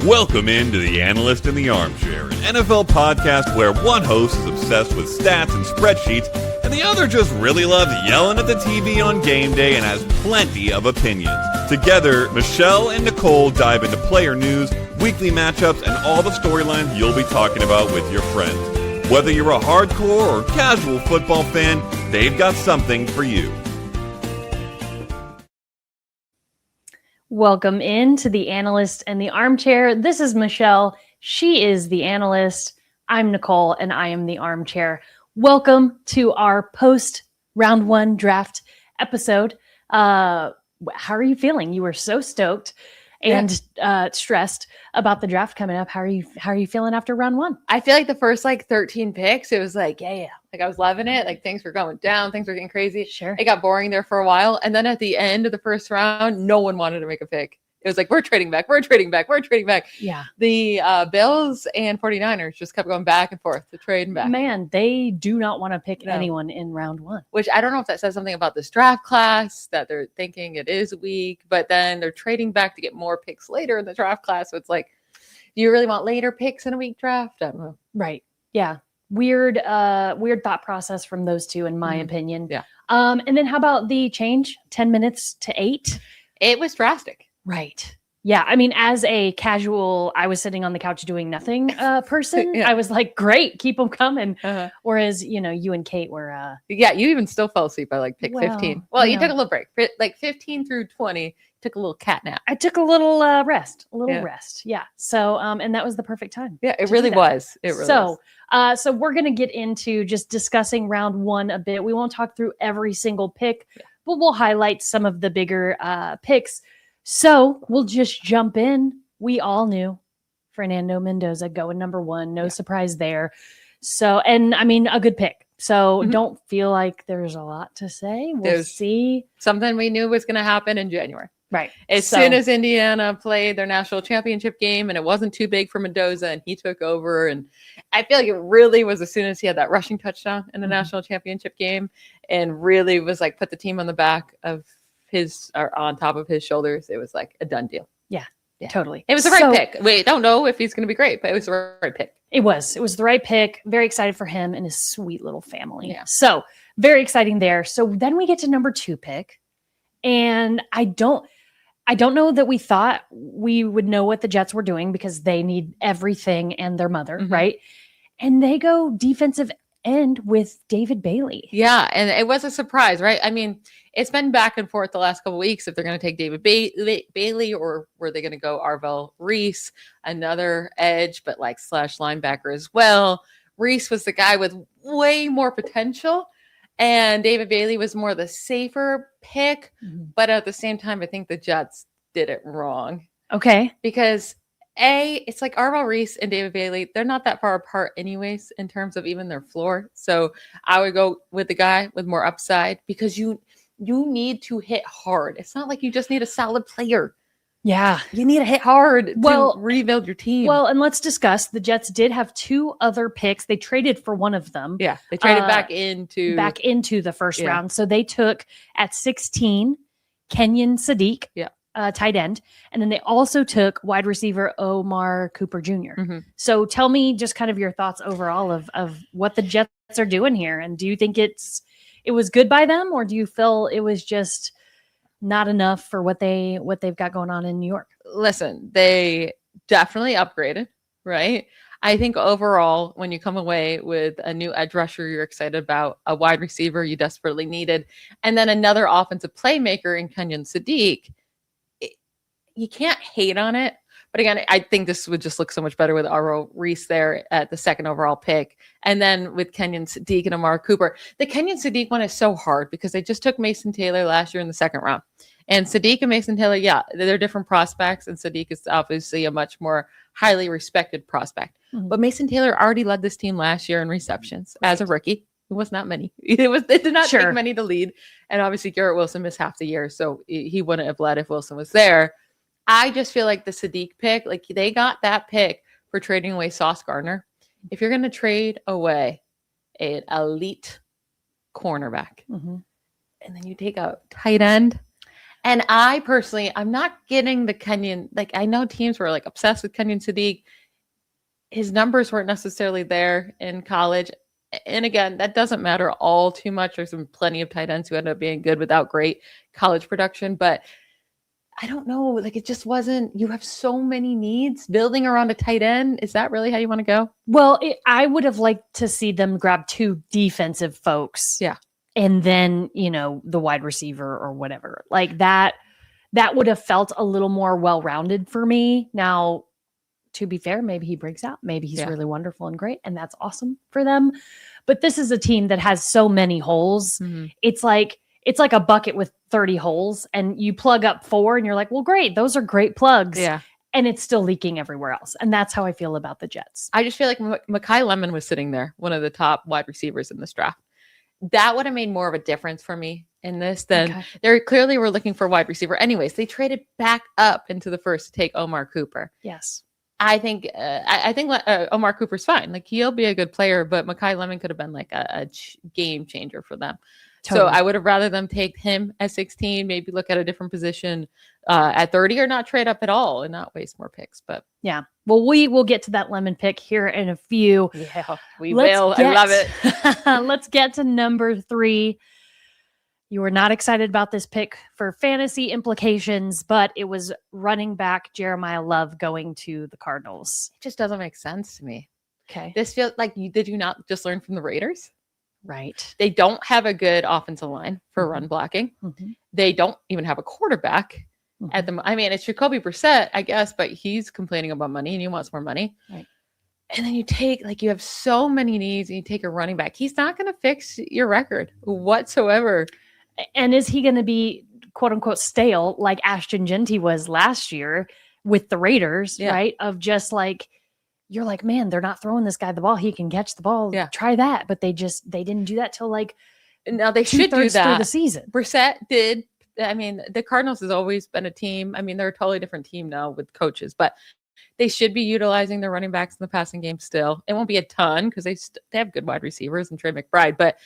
Welcome into the Analyst in the Armchair, an NFL podcast where one host is obsessed with stats and spreadsheets, and the other just really loves yelling at the TV on game day and has plenty of opinions. Together, Michelle and Nycole dive into player news, weekly matchups, and all the storylines you'll be talking about with your friends. Whether you're a hardcore or casual football fan, they've got something for you. Welcome into the Analyst and the Armchair. This is Michelle. She is the Analyst. I'm Nycole, and I am the Armchair. Welcome to our post-round one draft episode. How are you feeling? You were so stoked and stressed about the draft coming up. How are you feeling after round one? I feel like the first 13 picks, it was like I was loving it. Like things were going down, things were getting crazy. Sure. It got boring there for a while. And then at the end of the first round, no one wanted to make a pick. It was like, we're trading back. Yeah. The Bills and 49ers just kept going back and forth to trade back. Man, they do not want to pick anyone in round one. Which I don't know if that says something about this draft class, that they're thinking it is weak, but then they're trading back to get more picks later in the draft class. So it's like, do you really want later picks in a weak draft? I don't know. Right. Yeah. Weird thought process from those two, in my opinion. Yeah. And then how about the change? 10 minutes to 8? It was drastic. Right. Yeah. I mean, as a casual, I was sitting on the couch doing nothing person. Yeah. I was like, great, keep them coming. Uh-huh. Whereas, you and Kate were. Yeah, you even still fell asleep by pick 15. Well, you know. took a little break. 15 through 20, took a little cat nap. I took a little rest. Yeah. So, and that was the perfect time. Yeah, it really was. It really was. So we're going to get into just discussing round one a bit. We won't talk through every single pick, but we'll highlight some of the bigger picks. So we'll just jump in. We all knew Fernando Mendoza going number one. No surprise there. So, and I mean, a good pick. So don't feel like there's a lot to say. We'll see. Something we knew was going to happen in January. Right. As soon as Indiana played their national championship game and it wasn't too big for Mendoza and he took over. And I feel like it really was as soon as he had that rushing touchdown in the national championship game and really was put the team on the back of his, or on top of his shoulders. It was like a done deal. Yeah. Totally. It was the right pick. We don't know if he's going to be great, but it was the right pick. It was the right pick. Very excited for him and his sweet little family. Yeah. So very exciting there. So then we get to number 2 pick. And I don't know that we thought we would know what the Jets were doing because they need everything and their mother, right? And they go defensive end with David Bailey. Yeah, and it was a surprise, right? I mean, it's been back and forth the last couple of weeks if they're going to take David Bailey or were they going to go Arvell Reese, another edge, but slash linebacker as well. Reese was the guy with way more potential. And David Bailey was more the safer pick. But at the same time, I think the Jets did it wrong. Okay. Because it's like Arvell Reese and David Bailey, they're not that far apart anyways in terms of even their floor. So I would go with the guy with more upside because you need to hit hard. It's not like you just need a solid player. Yeah. You need to hit hard to rebuild your team. Well, and let's discuss. The Jets did have 2 other picks. They traded for one of them. Yeah. They traded back into the first round. So they took at 16, Kenyon Sadiq, tight end. And then they also took wide receiver Omar Cooper Jr. So tell me just kind of your thoughts overall of what the Jets are doing here. And do you think it was good by them, or do you feel it was just not enough for what they've got going on in New York? Listen, they definitely upgraded, right? I think overall, when you come away with a new edge rusher you're excited about, a wide receiver you desperately needed, and then another offensive playmaker in Kenyon Sadiq, you can't hate on it. But again, I think this would just look so much better with Arvell Reese there at the 2nd overall pick. And then with Kenyon Sadiq and Amari Cooper. The Kenyon Sadiq one is so hard because they just took Mason Taylor last year in the 2nd round. And Sadiq and Mason Taylor, they're different prospects. And Sadiq is obviously a much more highly respected prospect. But Mason Taylor already led this team last year in receptions as a rookie. It was not many. It did not take many to lead. And obviously Garrett Wilson missed half the year. So he wouldn't have led if Wilson was there. I just feel like the Sadiq pick, they got that pick for trading away Sauce Gardner. If you're going to trade away an elite cornerback, and then you take a tight end And I personally, I'm not getting the Kenyon. Like, I know teams were like obsessed with Kenyon Sadiq. His numbers weren't necessarily there in college. And again, that doesn't matter all too much. There's some plenty of tight ends who end up being good without great college production. But I don't know. Like, it just wasn't. You have so many needs building around a tight end. Is that really how you want to go? Well, I would have liked to see them grab 2 defensive folks. Yeah. And then, the wide receiver or whatever. Like that would have felt a little more well-rounded for me. Now, to be fair, maybe he breaks out. Maybe he's really wonderful and great, and that's awesome for them. But this is a team that has so many holes. Mm-hmm. It's like a bucket with 30 holes, and you plug up 4 and you're like, well, great. Those are great plugs. Yeah. And it's still leaking everywhere else. And that's how I feel about the Jets. I just feel like Mekhi Lemon was sitting there, one of the top wide receivers in this draft. That would have made more of a difference for me in this than they clearly were looking for a wide receiver. Anyways, they traded back up into the first to take Omar Cooper. Yes. I think Omar Cooper's fine. Like, he'll be a good player, but Mekhi Lemon could have been like a game changer for them. Totally. So I would have rather them take him at 16, maybe look at a different position at 30, or not trade up at all and not waste more picks. But yeah, well, we will get to that Lemon pick here in a few. Yeah, we will. I love it. Let's get to number 3. You were not excited about this pick for fantasy implications, but it was running back Jeremiah Love going to the Cardinals. It just doesn't make sense to me. Okay. This feels like did you not just learn from the Raiders? Right. They don't have a good offensive line for run blocking. Mm-hmm. They don't even have a quarterback at the. I mean, it's Jacoby Brissett, I guess, but he's complaining about money and he wants more money. Right. And then you have so many needs, and you take a running back. He's not going to fix your record whatsoever. And is he going to be quote unquote stale like Ashton Genty was last year with the Raiders? Yeah. Right. Of just like. You're like, man, they're not throwing this guy the ball. He can catch the ball. Yeah. Try that. But they didn't do that till like now they should do that through the season. Brissett did. I mean, the Cardinals has always been a team. I mean, they're a totally different team now with coaches, but they should be utilizing their running backs in the passing game still. It won't be a ton because they have good wide receivers and Trey McBride, but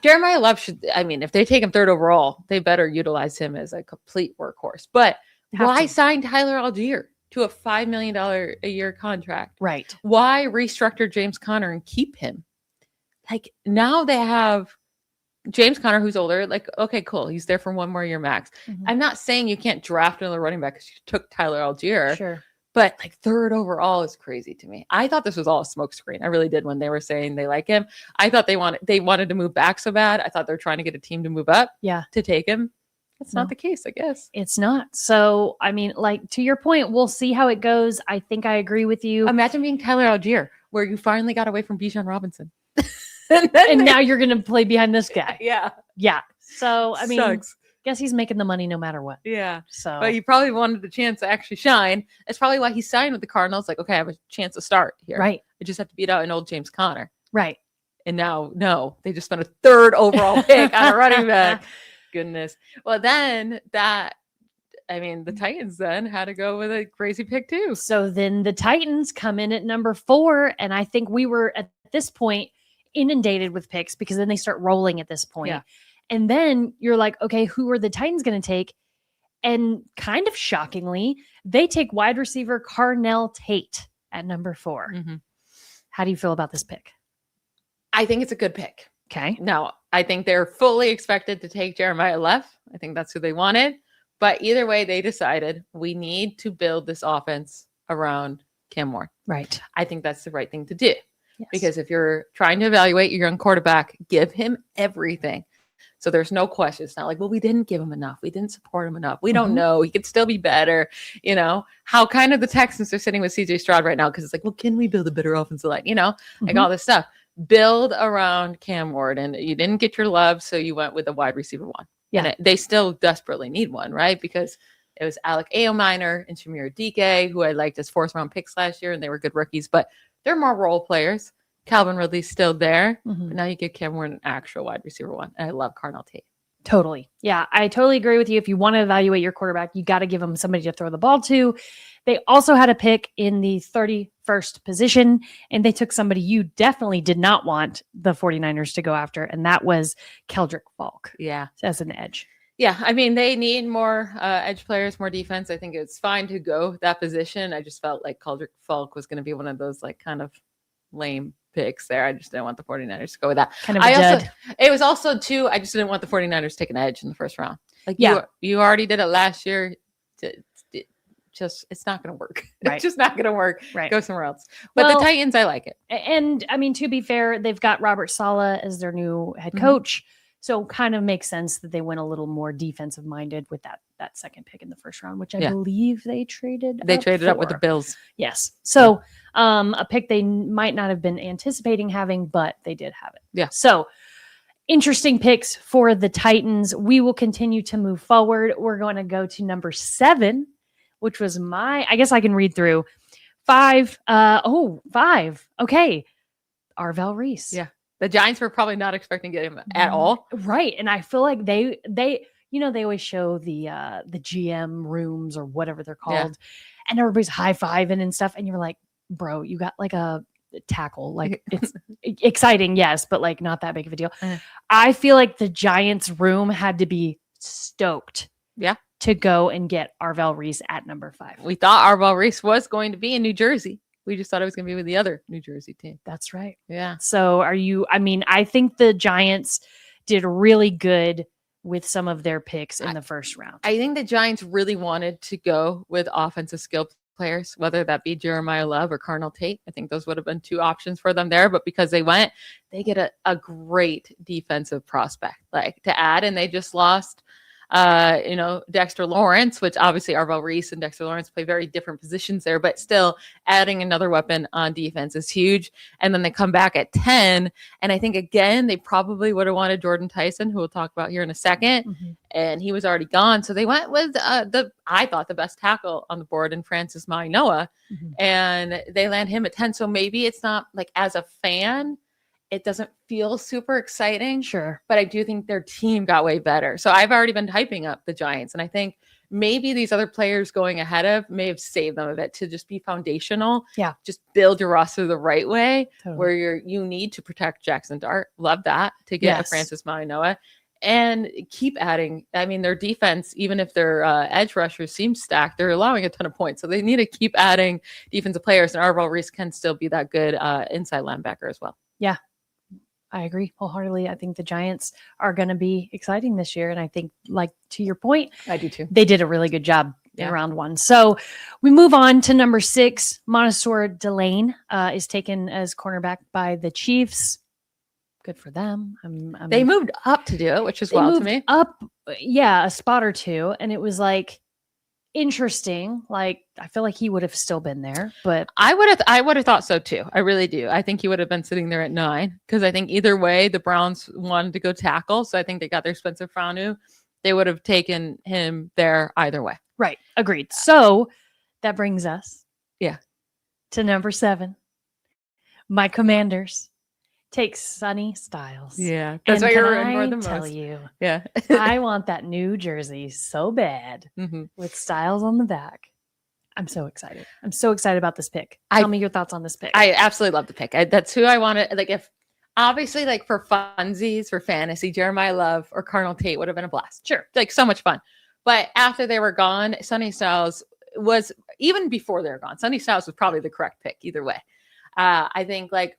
Jeremiah Love should, I mean, if they take him 3rd overall, they better utilize him as a complete workhorse. But why sign Tyler Algier to a $5 million a year contract? Right. Why restructure James Conner and keep him? Like, now they have James Conner, who's older. Like, okay, cool. He's there for 1 more year max. Mm-hmm. I'm not saying you can't draft another running back because you took Tyler Algier. Sure. But like 3rd overall is crazy to me. I thought this was all a smokescreen. I really did when they were saying they like him. I thought they wanted to move back so bad. I thought they were trying to get a team to move up to take him. That's not the case, I guess. It's not. So, I mean, like, to your point, we'll see how it goes. I think I agree with you. Imagine being Tyler Algier, where you finally got away from Bijan Robinson. and now you're going to play behind this guy. Yeah. Yeah. So, I mean, sucks. Guess he's making the money no matter what. Yeah. So, but he probably wanted the chance to actually shine. That's probably why he signed with the Cardinals. Like, okay, I have a chance to start here. Right. I just have to beat out an old James Conner. Right. And now, no, they just spent a 3rd overall pick on a running back. Goodness. Well, then the Titans then had to go with a crazy pick too. So then the Titans come in at number 4. And I think we were at this point inundated with picks because then they start rolling at this point. Yeah. And then you're like, okay, who are the Titans going to take? And kind of shockingly, they take wide receiver Carnell Tate at number 4. Mm-hmm. How do you feel about this pick? I think it's a good pick. Okay. Now, I think they're fully expected to take Jeremiah Love. I think that's who they wanted. But either way, they decided we need to build this offense around Cam Ward. Right. I think that's the right thing to do. Yes. Because if you're trying to evaluate your young quarterback, give him everything. So there's no question. It's not like, well, we didn't give him enough. We didn't support him enough. We don't know. He could still be better. You know, how kind of the Texans are sitting with CJ Stroud right now because it's like, well, can we build a better offensive line? You know, like all this stuff. Build around Cam Ward, and you didn't get your love, so you went with a wide receiver 1. Yeah, and they still desperately need one, right? Because it was Alec Aominer and Shamir Dike, who I liked as 4th round picks last year, and they were good rookies, but they're more role players. Calvin Ridley's still there, but now you give Cam Ward an actual wide receiver 1, and I love Carnell Tate. Totally. Yeah, I totally agree with you. If you want to evaluate your quarterback, you got to give him somebody to throw the ball to. They also had a pick in the 31st position, and they took somebody you definitely did not want the 49ers to go after, and that was Keldrick Falk. Yeah. As an edge. Yeah, I mean, they need more edge players, more defense. I think it's fine to go that position. I just felt like Caldrick Falk was going to be one of those like kind of lame picks there. I just didn't want the 49ers to go with that. Kind of a dud. It was also too, I just didn't want the 49ers to take an edge in the first round. Like you already did it last year. Just it's not going to work. Right. It's just not going to work. Right. Go somewhere else. But the Titans, I like it. And I mean, to be fair, they've got Robert Saleh as their new head coach. So kind of makes sense that they went a little more defensive minded with that second pick in the first round, which I believe they traded. They traded up with the Bills. Yes. So a pick they might not have been anticipating having, but they did have it. Yeah. So interesting picks for the Titans. We will continue to move forward. We're going to go to number 7, which was I guess I can read through 5. 5. Okay. Arvell Reese. Yeah. The Giants were probably not expecting to get him at all. Right. And I feel like they always show the GM rooms or whatever they're called, and everybody's high-fiving and stuff. And you're like, bro, you got like a tackle. Like, it's exciting, yes, but like not that big of a deal. I feel like the Giants room had to be stoked. Yeah. To go and get Arvell Reese at number 5. We thought Arvell Reese was going to be in New Jersey. We just thought it was going to be with the other New Jersey team. That's right. Yeah. So I think the Giants did really good with some of their picks in the first round. I think the Giants really wanted to go with offensive skill players, whether that be Jeremiah Love or Carnell Tate. I think those would have been 2 options for them there, but because they get a great defensive prospect like to add, and they just lost Dexter Lawrence, which obviously Arvell Reese and Dexter Lawrence play very different positions there, but still adding another weapon on defense is huge. And then they come back at 10. And I think, again, they probably would have wanted Jordan Tyson, who we'll talk about here in a second. And he was already gone. So they went with I thought the best tackle on the board in Francis Mauigoa. And they land him at 10. So maybe it's not like, as a fan, it doesn't feel super exciting. Sure. But I do think their team got way better. So I've already been hyping up the Giants. And I think maybe these other players going ahead of may have saved them a bit to just be foundational. Yeah. Just build your roster the right way, totally. where you need to protect Jackson Dart. Love that, to get a Francis Mauigoa. And keep adding. I mean, their defense, even if their edge rushers seem stacked, they're allowing a ton of points. So they need to keep adding defensive players. And Arvell Reese can still be that good inside linebacker as well. Yeah. I agree wholeheartedly. I think the Giants are going to be exciting this year. And I think, like, to your point, I do too. They did a really good job in round 1. So we move on to number 6. Montessor Delane is taken as cornerback by the Chiefs. Good for them. They moved up to do it, which is wild to me. Up, a spot or 2. And it was like, interesting. Like, I feel like he would have still been there, but I would have thought so too. I really do. I think he would have been sitting there at 9, because I think either way the Browns wanted to go tackle. So I think they got their Spencer Franu. They would have taken him there either way. Right. Agreed. So that brings us to number 7. My Commanders take Sonny Styles. Yeah. That's what you're in for the most. Tell you. Yeah. I want that new jersey so bad with Styles on the back. I'm so excited. I'm so excited about this pick. Tell me your thoughts on this pick. I absolutely love the pick. That's who I wanted. Like, if obviously, like, for funsies, for fantasy, Jeremiah Love or Carnell Tate would have been a blast. Sure. Like, so much fun. But after they were gone, Sonny Styles was, even before they were gone, Sonny Styles was probably the correct pick either way. I think, like,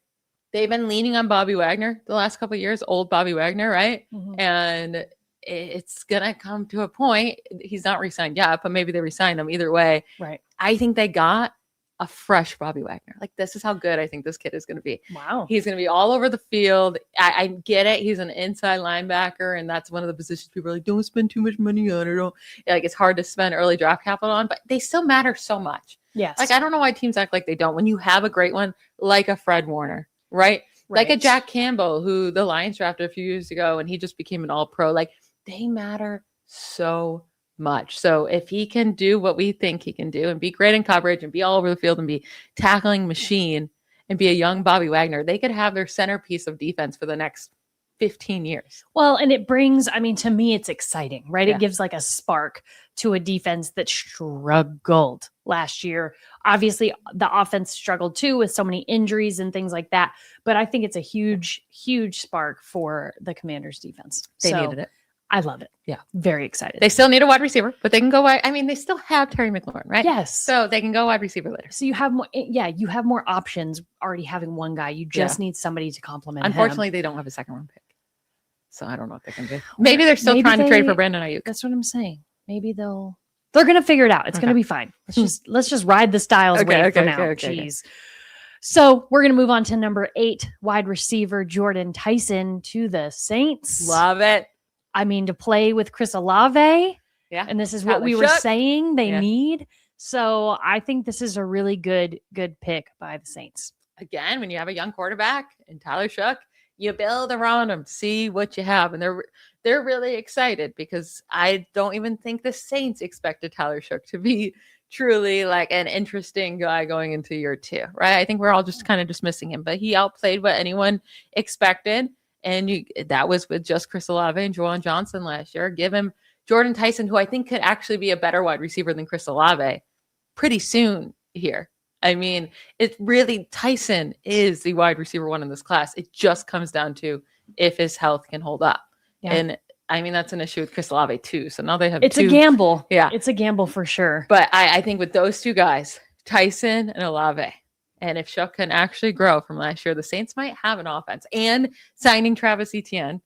they've been leaning on Bobby Wagner the last couple of years, old Bobby Wagner, right? And it's going to come to a point. He's not re-signed yet, but maybe they re-signed him either way. Right. I think they got a fresh Bobby Wagner. Like, this is how good I think this kid is going to be. Wow. He's going to be all over the field. I get it. He's an inside linebacker, and that's one of the positions people are like, don't spend too much money on it. Like, it's hard to spend early draft capital on, but they still matter so much. Yes. Like, I don't know why teams act like they don't. When you have a great one, like a Fred Warner, right? Like a Jack Campbell, who the Lions drafted a few years ago, and he just became an all-pro. Like, they matter so much. So if he can do what we think he can do and be great in coverage and be all over the field and be tackling machine and be a young Bobby Wagner, they could have their centerpiece of defense for the next 15 years. Well, and it brings, I mean, to me, it's exciting, right? It gives like a spark to a defense that struggled last year. Obviously, the offense struggled too with so many injuries and things like that. But I think it's a huge, huge spark for the Commanders defense. They needed it. I love it. Yeah. Very excited. They still need a wide receiver, but they can go wide. I mean, they still have Terry McLaurin, right? Yes. So they can go wide receiver later. So you have more, you have more options already having one guy. You just need somebody to complement Unfortunately, him. they don't have a second round pick. So I don't know what they can do. Maybe they're still trying to trade for Brandon Ayuk. That's what I'm saying. Maybe they're going to figure it out. It's going to be fine. Let's just ride the Styles wave for now. Jeez. So we're going to move on to number 8, wide receiver Jordan Tyson to the Saints. Love it. I mean, to play with Chris Olave. Yeah. And this is what we were saying they need. So I think this is a really good pick by the Saints. Again, when you have a young quarterback and Tyler Shough, you build around them, see what you have. And they're really excited because I don't even think the Saints expected Tyler Shough to be truly like an interesting guy going into year 2, right? I think we're all just kind of dismissing him, but he outplayed what anyone expected. And that was with just Chris Olave and Juwan Johnson last year. Give him Jordan Tyson, who I think could actually be a better wide receiver than Chris Olave pretty soon here. I mean, Tyson is the wide receiver 1 in this class. It just comes down to if his health can hold up. Yeah. And I mean, that's an issue with Chris Olave too. So now they have It's two. a gamble. Yeah. It's a gamble for sure. But I think with those two guys, Tyson and Olave, and if Shough can actually grow from last year, the Saints might have an offense. And signing Travis Etienne.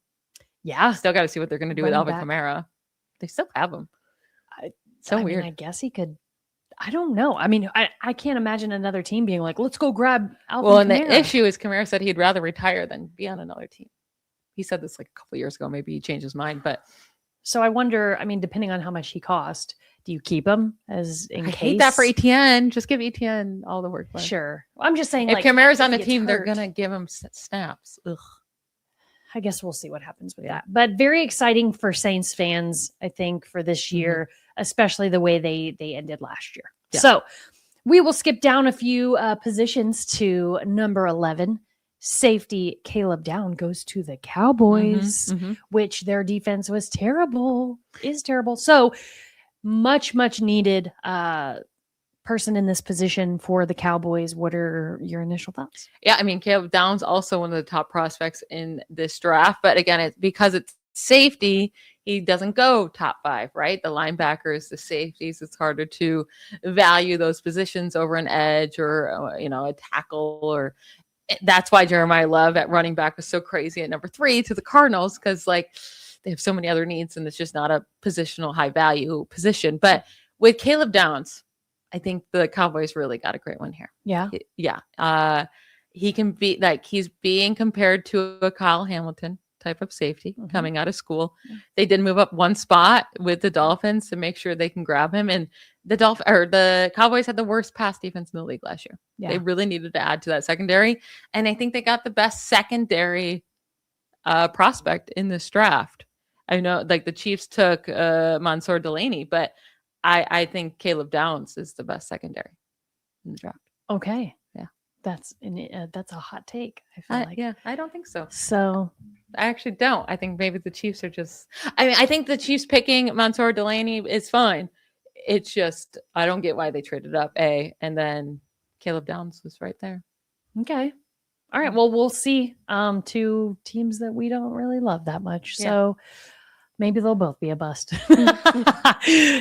Yeah. Still got to see what they're going to do with Alvin Kamara. They still have him. Weird. I guess he could. I don't know. I mean, I can't imagine another team being like, let's go grab Alvin Kamara. And the issue is Kamara said he'd rather retire than be on another team. He said this like a couple of years ago. Maybe he changed his mind. But so I wonder, I mean, depending on how much he cost, do you keep him as in case? I hate that for Etienne. Just give Etienne all the work. Sure. I'm just saying, if Kamara's on the team, they're going to give him snaps. Ugh. I guess we'll see what happens with that. But very exciting for Saints fans, I think, for this year, especially the way they ended last year. Yeah. So we will skip down a few positions to number 11. Safety Caleb Down goes to the Cowboys, which their defense was terrible, is terrible. So much needed person in this position for the Cowboys. What are your initial thoughts? Yeah, I mean, Caleb Down's also one of the top prospects in this draft. But again, it's because it's safety, he doesn't go top 5, right? The linebackers, the safeties, it's harder to value those positions over an edge or, a tackle. Or that's why Jeremiah Love at running back was so crazy at number 3 to the Cardinals, because like they have so many other needs and it's just not a positional high value position. But with Caleb Downs, I think the Cowboys really got a great one here. Yeah. Yeah. He can be like, he's being compared to a Kyle Hamilton type of safety coming out of school. They did move up one spot with the Dolphins to make sure they can grab him. And the Cowboys had the worst pass defense in the league last year. Yeah. They really needed to add to that secondary. And I think they got the best secondary prospect in this draft. I know like the Chiefs took Mansour Delaney, but I think Caleb Downs is the best secondary in the draft. Okay. Yeah. That's a hot take. I feel like. Yeah, I don't think so. So I actually don't. I think maybe the Chiefs are I think the Chiefs picking Mansour Delaney is fine. It's just, I don't get why they traded up and then Caleb Downs was right there. Okay. All right. Well, we'll see. 2 teams that we don't really love that much. Yeah. So maybe they'll both be a bust.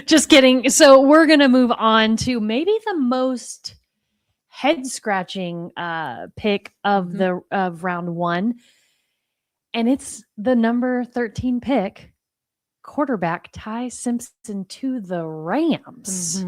Just kidding. So we're going to move on to maybe the most head-scratching pick of of round 1. And it's the number 13 pick, quarterback Ty Simpson to the Rams.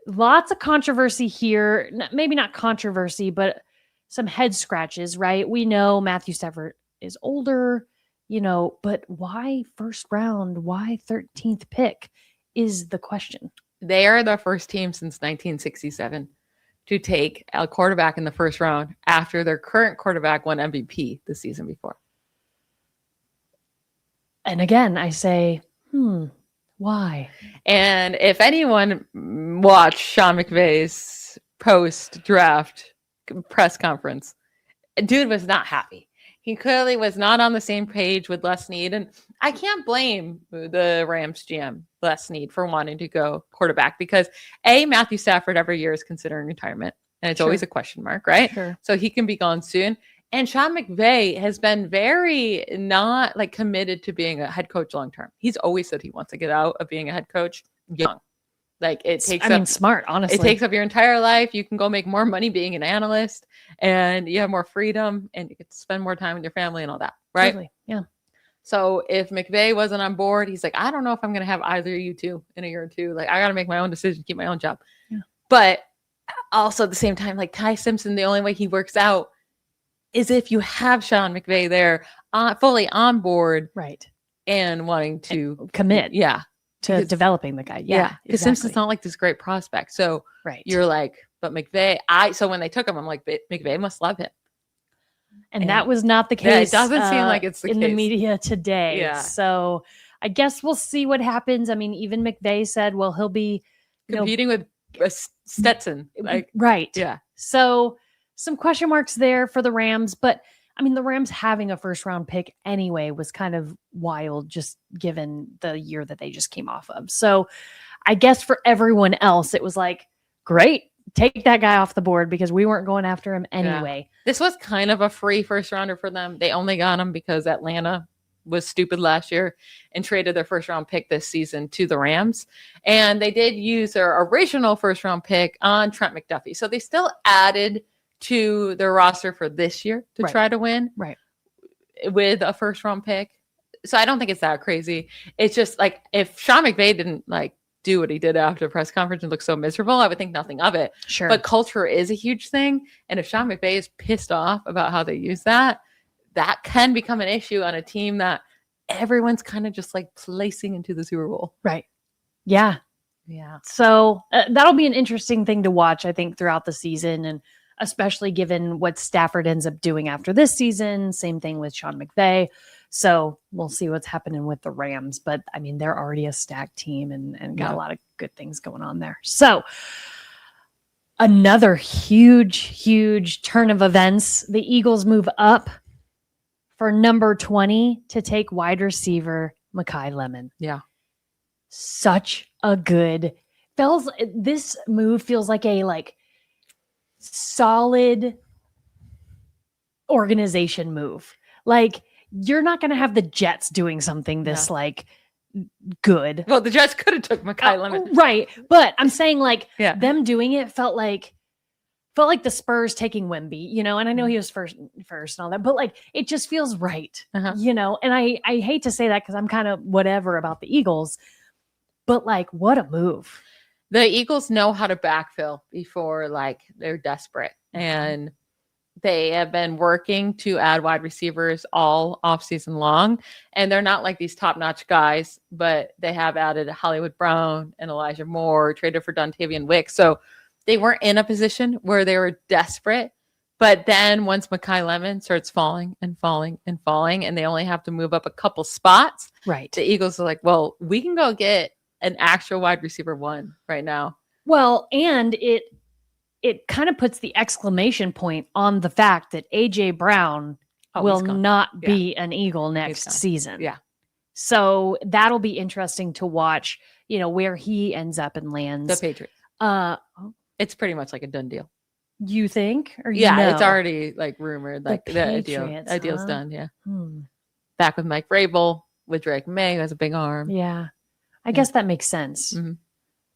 Lots of controversy here. Maybe not controversy, but some head scratches, right? We know Matthew Stafford is older, but why first round? Why 13th pick is the question. They are the first team since 1967 to take a quarterback in the first round after their current quarterback won MVP the season before. And again, I say, why? And if anyone watched Sean McVay's post-draft press conference, dude was not happy. He clearly was not on the same page with Les Snead. And I can't blame the Rams GM, Les Snead, for wanting to go quarterback because Matthew Stafford every year is considering retirement. And it's always a question mark, right? Sure. So he can be gone soon. And Sean McVay has been very not like committed to being a head coach long term. He's always said he wants to get out of being a head coach young. Like it takes smart, honestly. It takes up your entire life. You can go make more money being an analyst and you have more freedom and you get to spend more time with your family and all that. Right. Totally. Yeah. So if McVay wasn't on board, he's like, I don't know if I'm going to have either of you two in a year or two. Like I got to make my own decision, keep my own job. Yeah. But also at the same time, like Ty Simpson, the only way he works out is if you have Sean McVay there fully on board. Right. And wanting to commit. Yeah. To developing the guy. Yeah. Because Simpson's not like this great prospect. So you're like, but McVay, so when they took him, I'm like, McVay must love him. And that was not the case. It doesn't seem like it's the in case. The media today. Yeah. So I guess we'll see what happens. I mean, even McVay said, well, he'll be competing with Stetson. Like, right. Yeah. So some question marks there for the Rams, but I mean, the Rams having a first round pick anyway was kind of wild, just given the year that they just came off of. So I guess for everyone else, it was like, great, take that guy off the board because we weren't going after him anyway. Yeah. This was kind of a free first rounder for them. They only got him because Atlanta was stupid last year and traded their first round pick this season to the Rams. And they did use their original first round pick on Trent McDuffie. So they still added to their roster for this year to try to win with a first round pick. So I don't think it's that crazy. It's just like if Sean McVay didn't like do what he did after the press conference and look so miserable, I would think nothing of it. Sure. But culture is a huge thing. And if Sean McVay is pissed off about how they use that, that can become an issue on a team that everyone's kind of just like placing into the Super Bowl. Right. Yeah. Yeah. So that'll be an interesting thing to watch, I think, throughout the season. And especially given what Stafford ends up doing after this season. Same thing with Sean McVay. So we'll see what's happening with the Rams. But, I mean, they're already a stacked team and got a lot of good things going on there. So another huge turn of events. The Eagles move up for number 20 to take wide receiver Mekhi Lemon. Yeah. Such a good this move feels like a solid organization move. Like you're not going to have the Jets doing something this good. Well, the Jets could have took Mekhi Lemon. Right. But I'm saying them doing it felt like the Spurs taking Wemby, and I know he was first and all that, but it just feels right, and I hate to say that because I'm kind of whatever about the Eagles, but what a move. The Eagles know how to backfill before they're desperate, and they have been working to add wide receivers all offseason long, and they're not like these top-notch guys, but they have added Hollywood Brown and Elijah Moore, traded for Dontavian Wicks, so they weren't in a position where they were desperate. But then once Mekhi Lemon starts falling and they only have to move up a couple spots, right? The Eagles are like, well, we can go get an actual wide receiver one right now. Well, and it kind of puts the exclamation point on the fact that AJ Brown will not be an Eagle next season. Yeah. So that'll be interesting to watch, where he ends up and lands. The Patriots. It's pretty much like a done deal. You think? Or it's already rumored. The deal's done. Yeah. Back with Mike Vrabel, with Drake May, who has a big arm. Yeah. I guess that makes sense. Mm-hmm.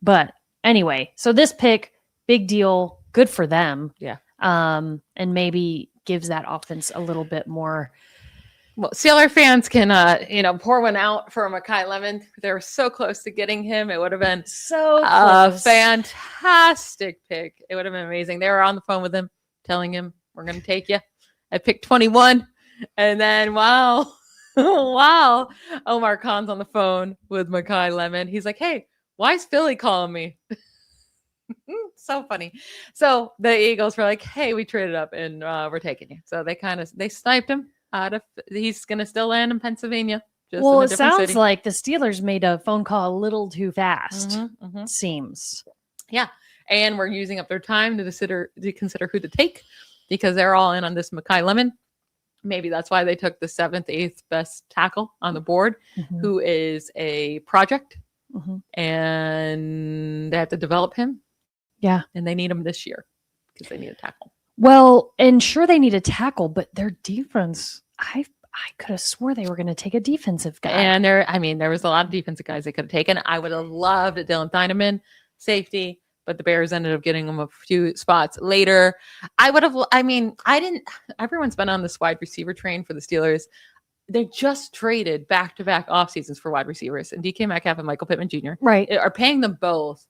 But anyway, so this pick, big deal, good for them. Yeah. And maybe gives that offense a little bit more. Well, Steelers fans can, pour one out for Mekhi Lemon. They were so close to getting him. It would have been a fantastic pick. It would have been amazing. They were on the phone with him, telling him, we're going to take you at pick 21. And then, wow, Omar Khan's on the phone with Mekhi Lemon. He's like, hey, why is Philly calling me? So funny. So the Eagles were like, hey, we traded up and we're taking you. So they sniped him. He's going to still land in Pennsylvania. Well, it sounds like the Steelers made a phone call a little too fast. Seems. Yeah. And we're using up their time to consider who to take because they're all in on this Mekhi Lemon. Maybe that's why they took the 7th, 8th best tackle on the board, who is a project. And they have to develop him. Yeah. And they need him this year because they need a tackle. Well, and sure they need a tackle, but their defense, I could have swore they were going to take a defensive guy. And there was a lot of defensive guys they could have taken. I would have loved Dylan Thieneman, safety, but the Bears ended up getting him a few spots later. Everyone's been on this wide receiver train for the Steelers. They just traded back-to-back off seasons for wide receivers, and DK Metcalf and Michael Pittman Jr. are paying them both.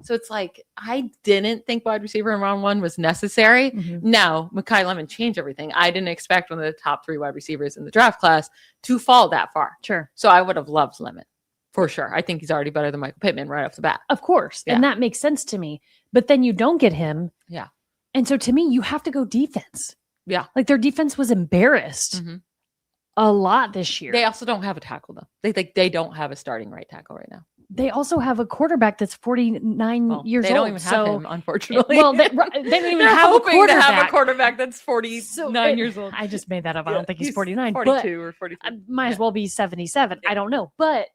So it's like, I didn't think wide receiver in round 1 was necessary. Mm-hmm. Now, Mekhi Lemon changed everything. I didn't expect one of the top 3 wide receivers in the draft class to fall that far. Sure. So I would have loved Lemon for sure. I think he's already better than Michael Pittman right off the bat. Of course. Yeah. And that makes sense to me. But then you don't get him. Yeah. And so to me, you have to go defense. Yeah. Like their defense was embarrassed a lot this year. They also don't have a tackle though. They don't have a starting right tackle right now. They also have a quarterback that's 49 years old. They don't even have him, unfortunately. Well, they don't even have a quarterback. To have a quarterback that's 49 years old. I just made that up. I don't think he's 49. 42 or 43. Might as well be 77. I don't know. But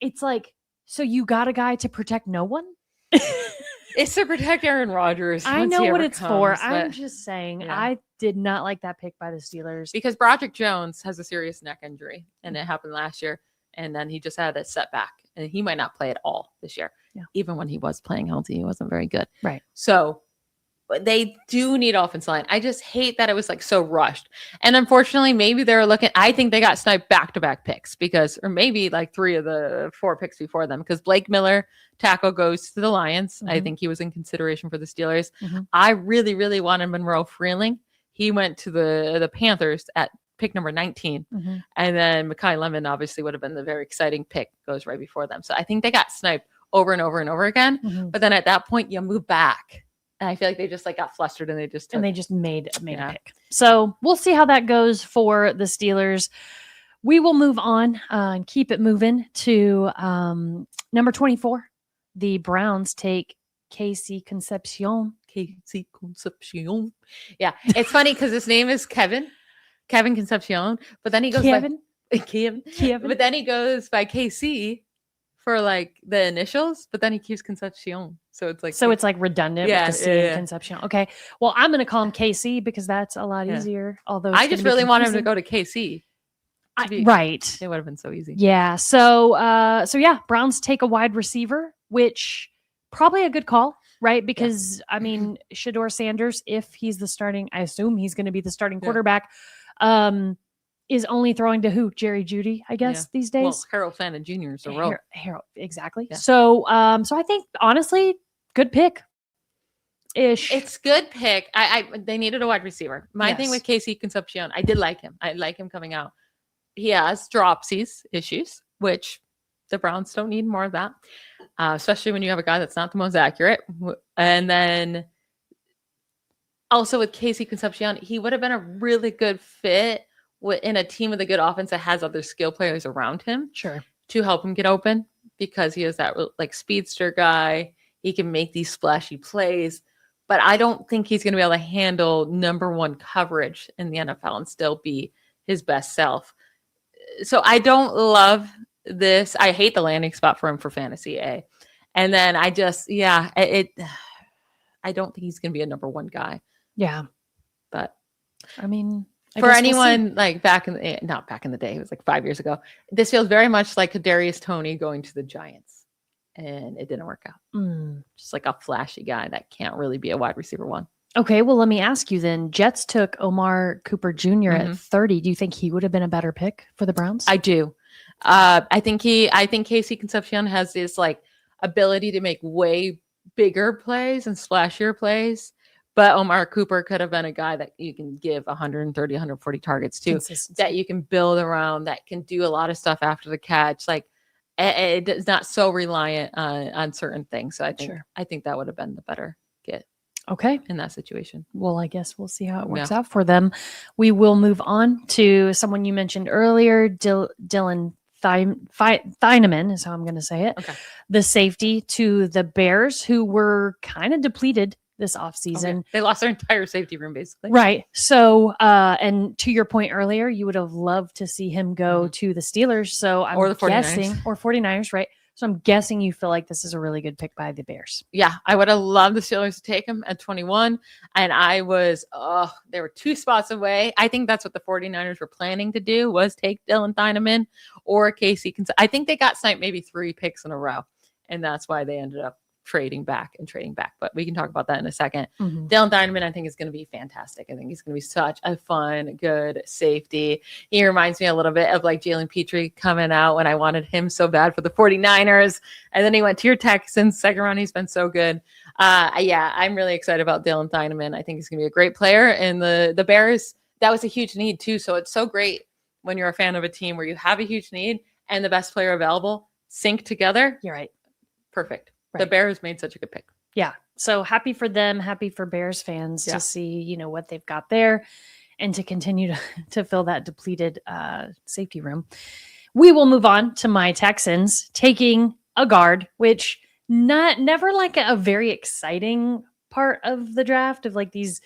it's like, so you got a guy to protect no one? It's to protect Aaron Rodgers. I know what it's for. I'm just saying, I did not like that pick by the Steelers. Because Broderick Jones has a serious neck injury, and it happened last year. And then he just had a setback, and he might not play at all this year. Yeah. Even when he was playing healthy, he wasn't very good. Right. So they do need offensive line. I just hate that it was like so rushed. And unfortunately, maybe they're looking, I think they got sniped back-to-back picks or maybe like 3 of the 4 picks before them, because Blake Miller, tackle, goes to the Lions. I think he was in consideration for the Steelers. I really, really wanted Monroe Freeling. He went to the Panthers at pick number 19. And then Mekhi Lemon obviously would have been the very exciting pick, goes right before them. So I think they got sniped over and over and over again. But then at that point you move back. And I feel like they just like got flustered and they just made a pick. So we'll see how that goes for the Steelers. We will move on and keep it moving to number 24. The Browns take KC Concepcion. Yeah. It's funny because his name is Kevin Concepcion, but then he goes Kevin. But then he goes by KC for like the initials, but then he keeps Concepcion. So it's like redundant with the C Concepcion. Okay. Well, I'm going to call him KC because that's a lot easier. Although I just really want him to go to KC. Right. It would have been so easy. Yeah. So Browns take a wide receiver, which probably a good call, right? Because Shedeur Sanders, if he's the starting, I assume he's going to be the starting quarterback, is only throwing to who? Jerry Jeudy, I guess, these days. Well, Harold Flannon Jr. is a rope. Harold, exactly. Yeah. So I think honestly, good pick. It's good pick. They needed a wide receiver. My thing with KC Concepcion, I did like him. I like him coming out. He has dropsies issues, which the Browns don't need more of that, especially when you have a guy that's not the most accurate. And then also with KC Concepcion, he would have been a really good fit in a team with a good offense that has other skill players around him. Sure. To help him get open, because he is that like speedster guy. He can make these splashy plays, but I don't think he's going to be able to handle number 1 coverage in the NFL and still be his best self. So I don't love this. I hate the landing spot for him for fantasy A. And then I don't think he's going to be a number 1 guy. Yeah. But for anyone like not back in the day, it was like 5 years ago. This feels very much like Kadarius Toney going to the Giants, and it didn't work out. Just like a flashy guy that can't really be a wide receiver 1. Okay, well, let me ask you then. Jets took Omar Cooper Jr. at 30. Do you think he would have been a better pick for the Browns? I do. I think KC Concepcion has this like ability to make way bigger plays and splashier plays. But Omar Cooper could have been a guy that you can give 130, 140 targets to, that you can build around, that can do a lot of stuff after the catch. Like it's not so reliant on certain things. So I think that would have been the better get. Okay. In that situation. Well, I guess we'll see how it works out for them. We will move on to someone you mentioned earlier, Dylan Thieneman is how I'm going to say it. Okay. The safety to the Bears, who were kind of depleted this offseason. Okay. They lost their entire safety room, basically. Right. So, and to your point earlier, you would have loved to see him go to the Steelers. So I'm or the 49ers. guessing, or 49ers, right? So I'm guessing you feel like this is a really good pick by the Bears. Yeah, I would have loved the Steelers to take him at 21. And I was, they were 2 spots away. I think that's what the 49ers were planning to do, was take Dylan Thieneman or Casey. I think they got sniped maybe 3 picks in a row. And that's why they ended up trading back. But we can talk about that in a second. Dylan Thieneman, I think, is going to be fantastic. I think he's going to be such a fun, good safety. He reminds me a little bit of like Jalen Petrie coming out when I wanted him so bad for the 49ers. And then he went to your Texans second round. He's been so good. I'm really excited about Dylan Thieneman. I think he's going to be a great player. And the Bears, that was a huge need too. So it's so great when you're a fan of a team where you have a huge need and the best player available sync together. You're right. Perfect. Right. The Bears made such a good pick. Yeah. So happy for them. Happy for Bears fans to see, what they've got there and to continue to fill that depleted safety room. We will move on to my Texans taking a guard, which never like a very exciting part of the draft of like these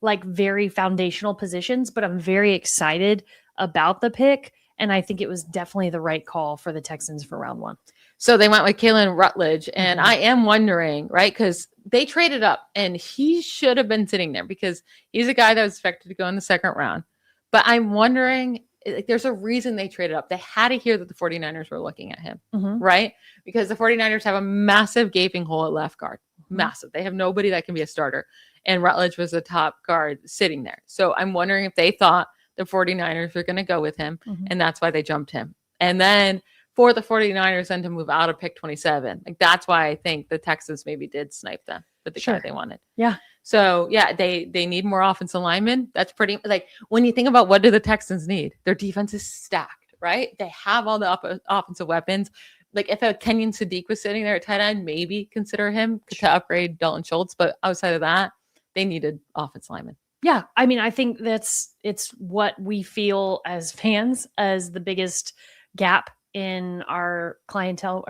like very foundational positions, but I'm very excited about the pick. And I think it was definitely the right call for the Texans for round 1. So they went with Kalen Rutledge, and I am wondering, right, because they traded up, and he should have been sitting there because he's a guy that was expected to go in the second round. But I'm wondering, like, there's a reason they traded up. They had to hear that the 49ers were looking at him, right? Because the 49ers have a massive gaping hole at left guard. Massive. They have nobody that can be a starter. And Rutledge was the top guard sitting there. So I'm wondering if they thought the 49ers were going to go with him, and that's why they jumped him. And then for the 49ers then to move out of pick 27. Like that's why I think the Texans maybe did snipe them with the guy they wanted. Yeah. So yeah, they need more offensive linemen. That's pretty like when you think about what do the Texans need? Their defense is stacked, right? They have all the offensive weapons. Like if a Kenyon Sadiq was sitting there at tight end, maybe consider him to upgrade Dalton Schultz. But outside of that, they needed offensive linemen. Yeah. I mean, I think it's what we feel as fans as the biggest gap in our clientele.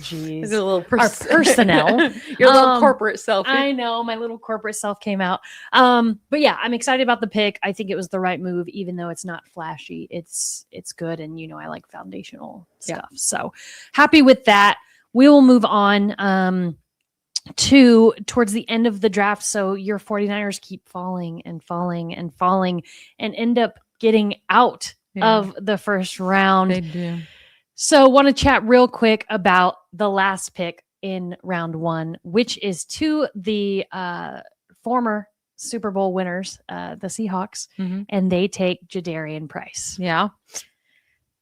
Geez, our personnel. Your little corporate self. I know my little corporate self came out. But yeah, I'm excited about the pick. I think it was the right move, even though it's not flashy. It's good, and I like foundational stuff. So happy with that. We will move on towards the end of the draft. So your 49ers keep falling and falling and falling and end up getting out of the first round. They do. So want to chat real quick about the last pick in round 1, which is to the former Super Bowl winners, the Seahawks, and they take Jadarian Price. Yeah.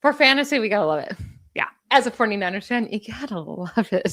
For fantasy, we gotta love it. Yeah. As a 49ers fan, you gotta love it.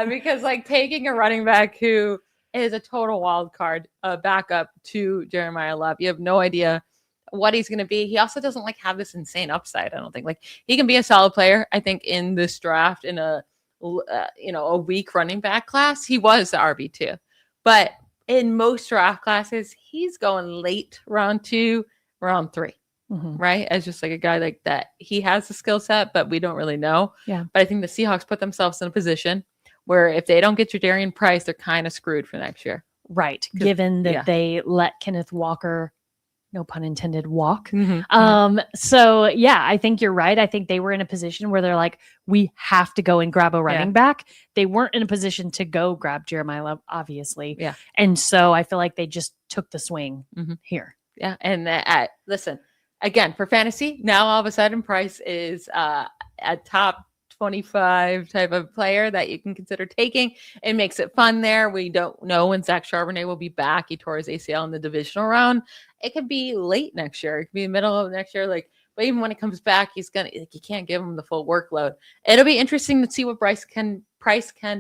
Because like taking a running back who is a total wild card, backup to Jeremiah Love, you have no idea what he's going to be. He also doesn't like have this insane upside. I don't think like he can be a solid player. I think in this draft in a weak running back class, he was the RB2, but in most draft classes, he's going late round 2, round 3, right? As just like a guy like that. He has the skill set, but we don't really know. Yeah. But I think the Seahawks put themselves in a position where if they don't get Jadarian Price, they're kind of screwed for next year. Right. Given that they let Kenneth Walker, no pun intended, walk. So yeah, I think you're right. I think they were in a position where they're like, we have to go and grab a running back. They weren't in a position to go grab Jeremiah Love, obviously. Yeah. And so I feel like they just took the swing here. Yeah. And listen, again, for fantasy, now all of a sudden Price is a top 25 type of player that you can consider taking. It makes it fun there. We don't know when Zach Charbonnet will be back. He tore his ACL in the divisional round. It could be late next year. It could be the middle of next year. But even when it comes back, you can't give him the full workload. It'll be interesting to see what Price can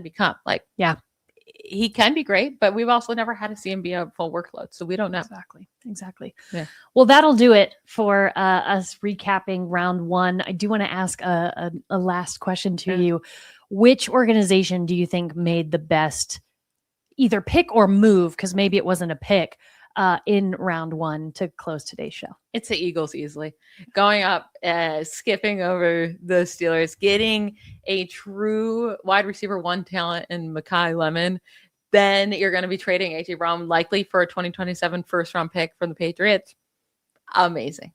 become. He can be great, but we've also never had to see him be a full workload. So we don't know. Exactly. Yeah. Well, that'll do it for us recapping round 1. I do want to ask a last question to you. Which organization do you think made the best either pick or move? Because maybe it wasn't a pick in round 1 to close today's show. It's the Eagles easily. Going up, skipping over the Steelers, getting a true wide receiver 1 talent in Mekhi Lemon. Then you're going to be trading A.J. Brown likely for a 2027 first round pick from the Patriots. Amazing.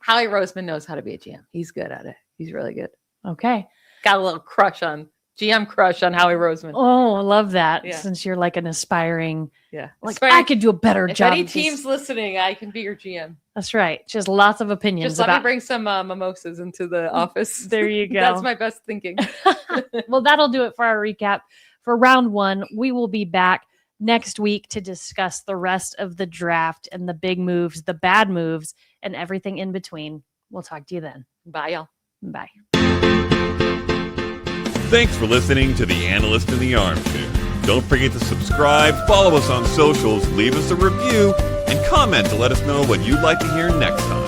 Howie Roseman knows how to be a GM. He's good at it. He's really good. Okay. Got a little GM crush on Howie Roseman. Oh, I love that. Yeah. Since you're like an aspiring, I could do a better job. If any team's listening, I can be your GM. That's right. She has lots of opinions. Just let me bring some mimosas into the office. There you go. That's my best thinking. Well, that'll do it for our recap for round 1. We will be back next week to discuss the rest of the draft and the big moves, the bad moves, and everything in between. We'll talk to you then. Bye, y'all. Bye. Thanks for listening to The Analyst in the Armchair. Don't forget to subscribe, follow us on socials, leave us a review, and comment to let us know what you'd like to hear next time.